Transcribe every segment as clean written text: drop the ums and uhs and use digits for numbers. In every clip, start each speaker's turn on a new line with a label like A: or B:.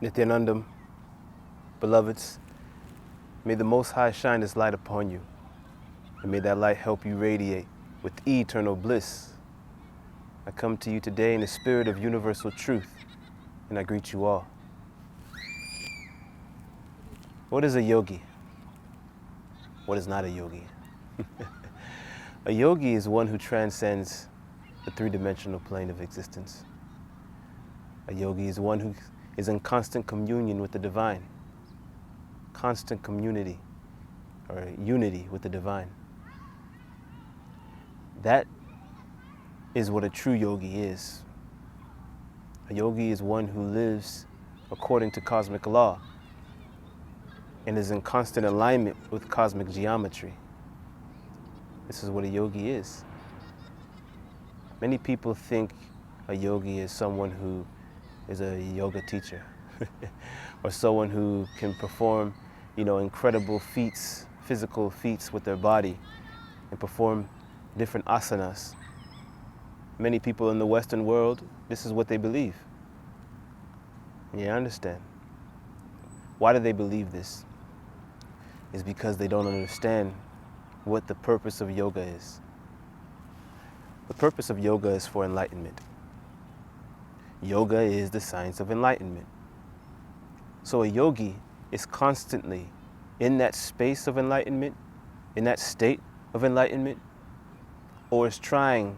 A: Nithyanandam, beloveds, may the Most High shine His light upon you, and may that light help you radiate with eternal bliss. I come to you today in the spirit of universal truth, and I greet you all. What is a yogi? What is not a yogi? A yogi is one who transcends the three-dimensional plane of existence. A yogi is one who is in constant communion with the divine, constant community or unity with the divine. That is what a true yogi is. A yogi is one who lives according to cosmic law and is in constant alignment with cosmic geometry. This is what a yogi is. Many people think a yogi is someone who is a yoga teacher or someone who can perform, incredible feats, physical feats with their body and perform different asanas. Many people in the Western world, this is what they believe. You understand? Why do they believe this? It's because they don't understand what the purpose of yoga is. The purpose of yoga is for enlightenment. Yoga is the science of enlightenment. So a yogi is constantly in that space of enlightenment, in that state of enlightenment, or is trying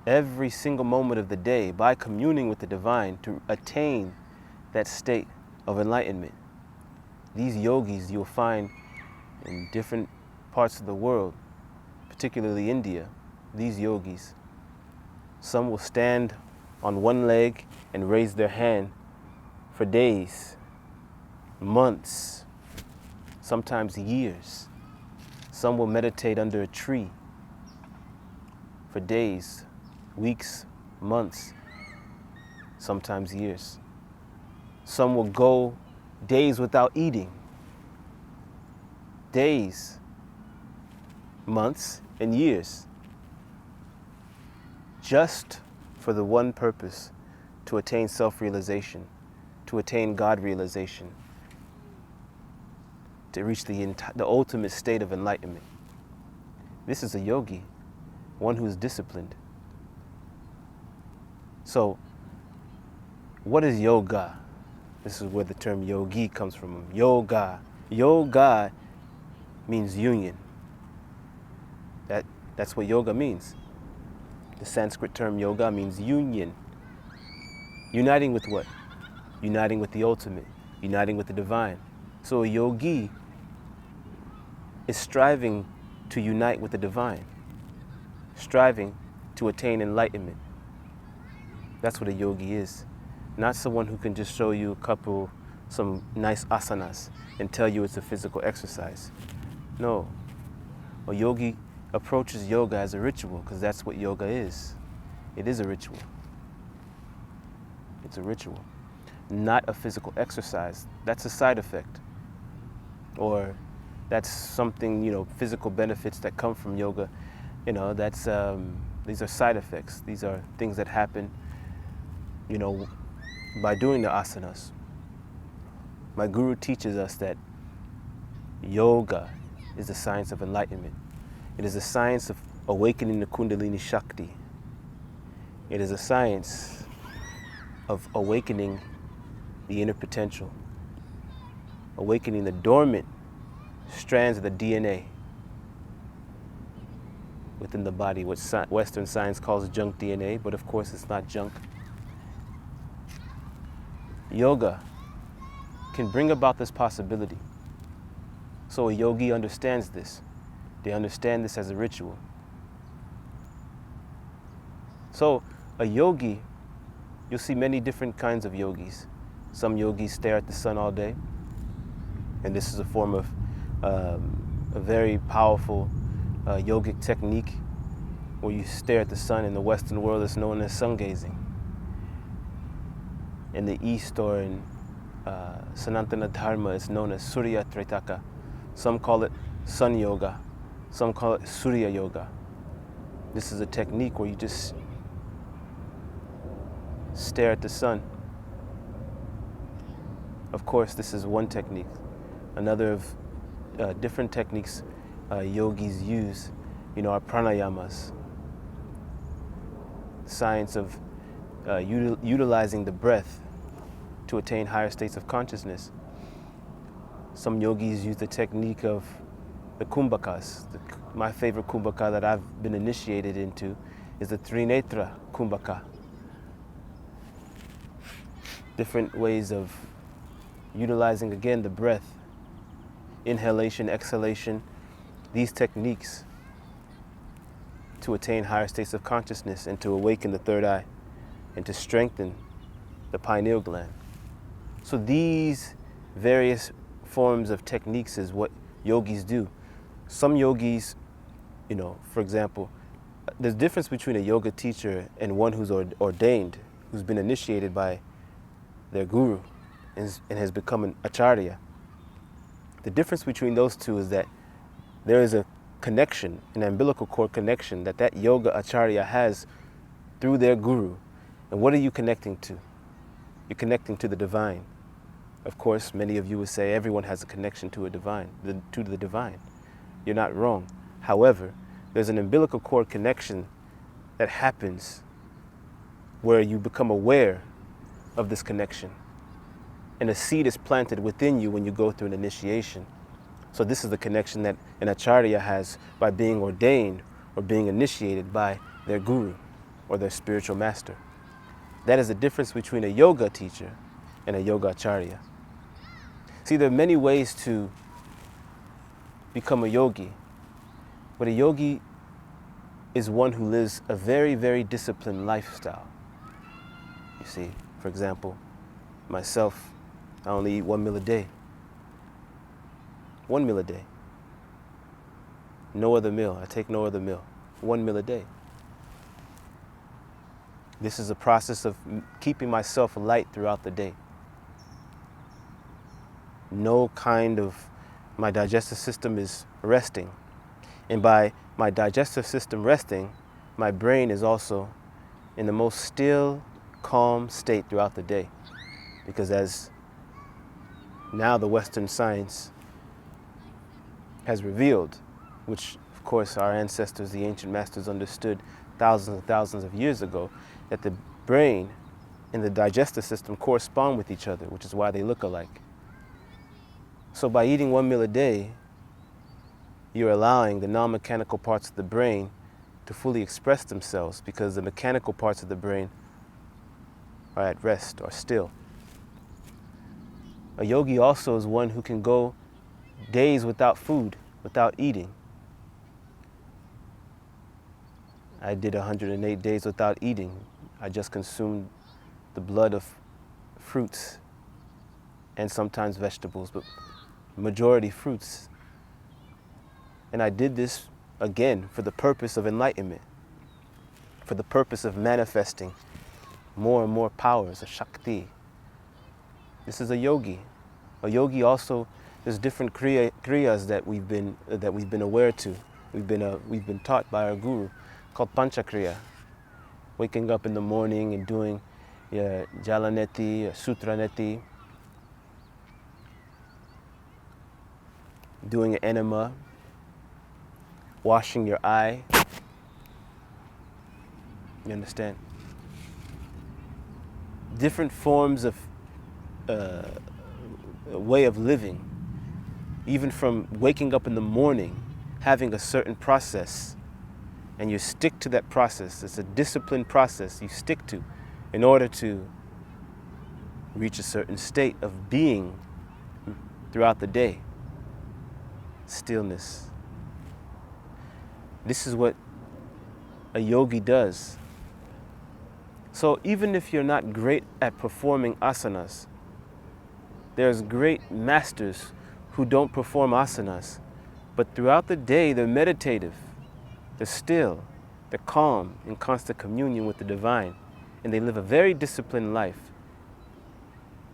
A: every single moment of the day by communing with the divine to attain that state of enlightenment. These yogis you'll find in different parts of the world, particularly India, these yogis, some will stand on one leg and raise their hand for days, months, sometimes years. Some will meditate under a tree for days, weeks, months, sometimes years. Some will go days without eating, days, months, and years, just for the one purpose, to attain self-realization, to attain God realization, to reach the ultimate state of enlightenment. This is a yogi, one who is disciplined. So, what is yoga? This is where the term yogi comes from. Yoga. Yoga means union. That's what yoga means. The Sanskrit term yoga means union. Uniting with what? Uniting with the ultimate, uniting with the divine. So a yogi is striving to unite with the divine, striving to attain enlightenment. That's what a yogi is. Not someone who can just show you some nice asanas and tell you it's a physical exercise. No. A yogi approaches yoga as a ritual because that's what yoga is. It is a ritual. It's a ritual, not a physical exercise. That's a side effect. Or that's something, physical benefits that come from yoga. These are side effects. These are things that happen, by doing the asanas. My guru teaches us that yoga is the science of enlightenment. It is a science of awakening the Kundalini Shakti. It is a science of awakening the inner potential, awakening the dormant strands of the DNA within the body, what Western science calls junk DNA, but of course it's not junk. Yoga can bring about this possibility. So a yogi understands this. They understand this as a ritual. So a yogi, you'll see many different kinds of yogis. Some yogis stare at the sun all day, and this is a form of a very powerful yogic technique where you stare at the sun. In the Western world, it's known as sun gazing. In the East or in Sanatana Dharma, it's known as Surya Tritaka. Some call it sun yoga. Some call it Surya yoga. This is a technique where you just stare at the sun Of course, this is one technique. Another of different techniques yogis use, are pranayamas. Science of utilizing the breath to attain higher states of consciousness. Some yogis use the technique of the kumbhakas. My favorite kumbhaka that I've been initiated into is the Trinetra kumbhaka. Different ways of utilizing, again, the breath, inhalation, exhalation, these techniques to attain higher states of consciousness and to awaken the third eye and to strengthen the pineal gland. So these various forms of techniques is what yogis do. Some yogis, for example, there's a difference between a yoga teacher and one who's ordained, who's been initiated by their guru and has become an acharya. The difference between those two is that there is a connection, an umbilical cord connection that yoga acharya has through their guru. And what are you connecting to? You're connecting to the divine. Of course, many of you would say everyone has a connection to to the divine. You're not wrong. However, there's an umbilical cord connection that happens where you become aware of this connection. And a seed is planted within you when you go through an initiation. So this is the connection that an acharya has by being ordained or being initiated by their guru or their spiritual master. That is the difference between a yoga teacher and a yoga acharya. See, there are many ways to become a yogi, but a yogi is one who lives a very, very disciplined lifestyle. You see, for example, myself, I only eat 1 meal a day. 1 meal a day. No other meal. I take no other meal. 1 meal a day. This is a process of keeping myself light throughout the day. My digestive system is resting. And by my digestive system resting, my brain is also in the most still, calm state throughout the day. Because as now the Western science has revealed, which of course our ancestors, the ancient masters, understood thousands and thousands of years ago, that the brain and the digestive system correspond with each other, which is why they look alike. So by eating 1 meal a day, you're allowing the non-mechanical parts of the brain to fully express themselves, because the mechanical parts of the brain are at rest or still. A yogi also is one who can go days without food, without eating. I did 108 days without eating. I just consumed the blood of fruits and sometimes vegetables, but majority fruits. And I did this, again, for the purpose of enlightenment, for the purpose of manifesting more and more powers, a Shakti. This is a yogi. A yogi also, there's different kriyas that we've been aware to. We've been taught by our guru, called Panchakriya. Waking up in the morning and doing Jalaneti, Sutraneti, doing an enema, washing your eye. You understand? Different forms of way of living, even from waking up in the morning, having a certain process, and you stick to that process. It's a disciplined process you stick to in order to reach a certain state of being throughout the day. Stillness. This is what a yogi does. So even if you're not great at performing asanas, there's great masters who don't perform asanas, but throughout the day they're meditative, they're still, they're calm, in constant communion with the divine, and they live a very disciplined life.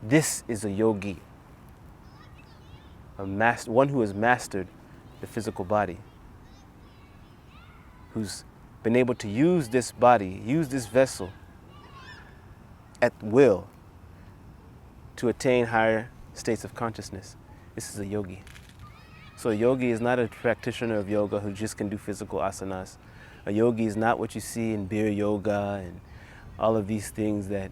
A: This is a yogi, one who has mastered the physical body, who's been able to use this body, use this vessel at will to attain higher states of consciousness. This is a yogi. So a yogi is not a practitioner of yoga who just can do physical asanas. A yogi is not what you see in beer yoga and all of these things that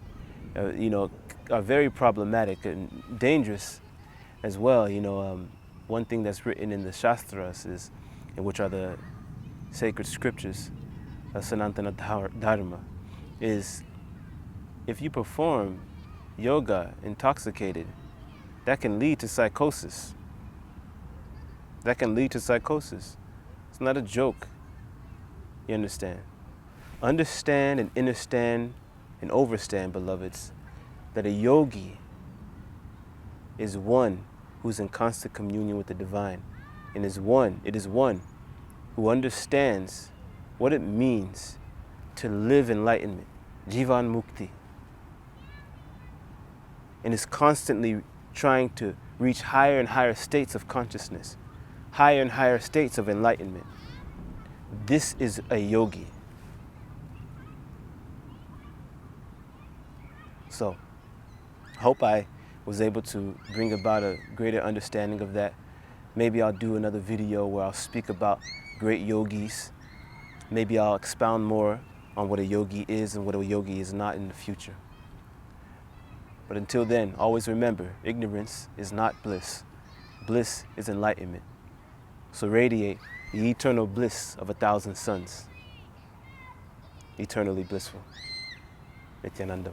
A: are very problematic and dangerous as well. One thing that's written in the Shastras is, and which are the sacred scriptures, Sanatana Dharma, is if you perform yoga intoxicated, that can lead to psychosis. That can lead to psychosis. It's not a joke. You understand? Understand and understand and overstand, beloveds, that a yogi is one who's in constant communion with the divine, and it is one who understands what it means to live enlightenment, Jivan Mukti, and is constantly trying to reach higher and higher states of consciousness, higher and higher states of enlightenment. This is a yogi. So, I hope I was able to bring about a greater understanding of that. Maybe I'll do another video where I'll speak about great yogis. Maybe I'll expound more on what a yogi is and what a yogi is not in the future. But until then, always remember, ignorance is not bliss. Bliss is enlightenment. So radiate the eternal bliss of 1,000 suns. Eternally blissful. Nithyananda.